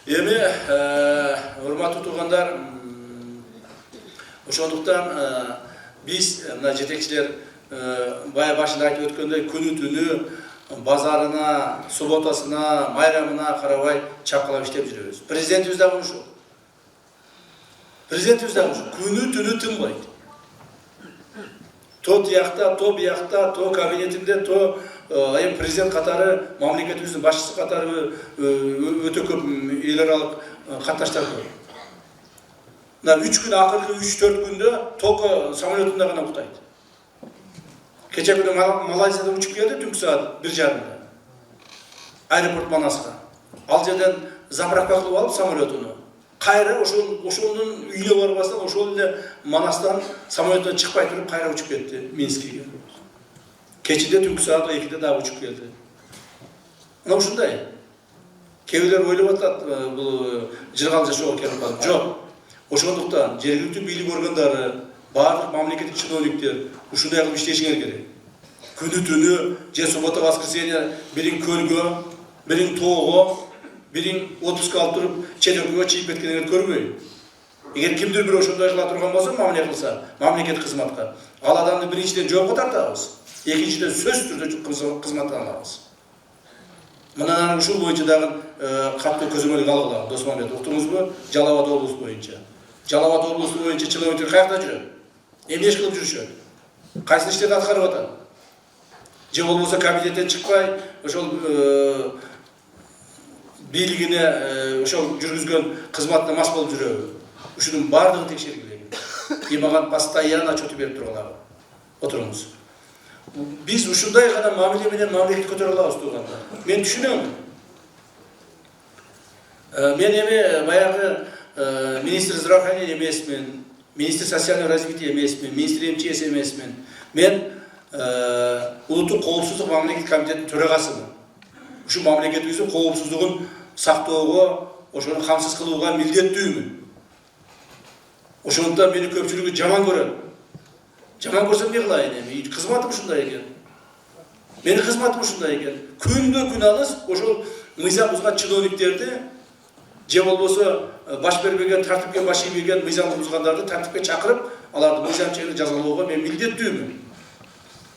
Эми урматтуу туугандар, ошондуктан биз мына жетекчилер бая башында айтып өткөндөй күнү түнү базарына, субботасына, майрамына карабай чапкылап иштеп жүрөбүз. Президентибиз дагы ушул. Президентибиз дагы ушул. Күнү түнү тынбайт. То тиякта, то биякта, то кабинетинде, то президент катары, мамлекетибиздин башчысы катары өтө көп эл аралык катнаштар көп. Мына 3 күн, акыркы 3-4 күндө только самолетунда гана уктайт. Кече күнү Малайзиядан учуп келди, түнкү саат 1:30. Аэропорт Манаска. Ал жерден заправка кылып алып самолетуну. Кайра ошонун үйүнө барбастан ошол эле Манастан самолеттен чыкпай туруп кайра учуп кетти Минскиге. Кечинде түнкү саат 2-де дагы учуп келди. Мына ушундай. Кээ бирлер ойлоп атат, бул жыргал жашоого келип калып. Жок. Ошондуктан жергиликтүү бийлик органдары, барлык мамлекеттик чиновниктер ушундай кылып иштешиңер керек. Күнү түнү, же суббота воскресенье бирин көлгө, бирин тоого, бирин отпуск алып туруп, чет өлкөгө чыгып кеткендерди көрбөйм. Эгер кимдир бир ошондой кыла турган болсо, мамиле кылса, мамлекеттик кызматка, ал адамды биринчиден жоопко тартабыз, экинчиден сөзсүз түрдө кызматтан алабыз. Мына ушул боюнча дагы катуу көзөмөлгө алгыла, Досмамбет, уктуңузбу? Жалал Абад облусу боюнча. Жалал Абад облусу боюнча чиновниктер каякта жүрөт? Эмне иш кылып жүрүшөт? Кайсы иштерди аткарып атат? Же болбосо кабинеттен чыкпай, ошол бийлигине ошол жүргүзгөн кызматына мас болуп жүрөбү? Ушунун баардыгын текшергиле керек. И мага постоянно отчет берип тургула. Отуруңуз. Биз ушундай гана мамиле менен мамлекетти көтөрө алабыз туугандар. Мен түшүнөм. Мен эми баягы министр здравоохранения эмесмин, министр социального развития эмесмин, министр МЧС эмесмин. Мен улуттук коопсуздук мамлекеттик комитетинин төрагасымын. Ушу мамлекетибиздин коопсуздугун сактоого, ошону камсыз кылууга милдеттүүмүн. Ошондуктан мени көпчүлүгү жаман көрөт. Жаман көрсөм эмне кылайын эми? Кызматым ушундай экен. Менин кызматым ушундай экен. Күндө-күн алыс ошол мыйзам бузган чиновниктерди, же болбосо баш бербеген, тартипке баш ийбеген мыйзам бузгандарды тартипке чакырып, аларды мыйзам чегинде жазалоого мен милдеттүүмүн.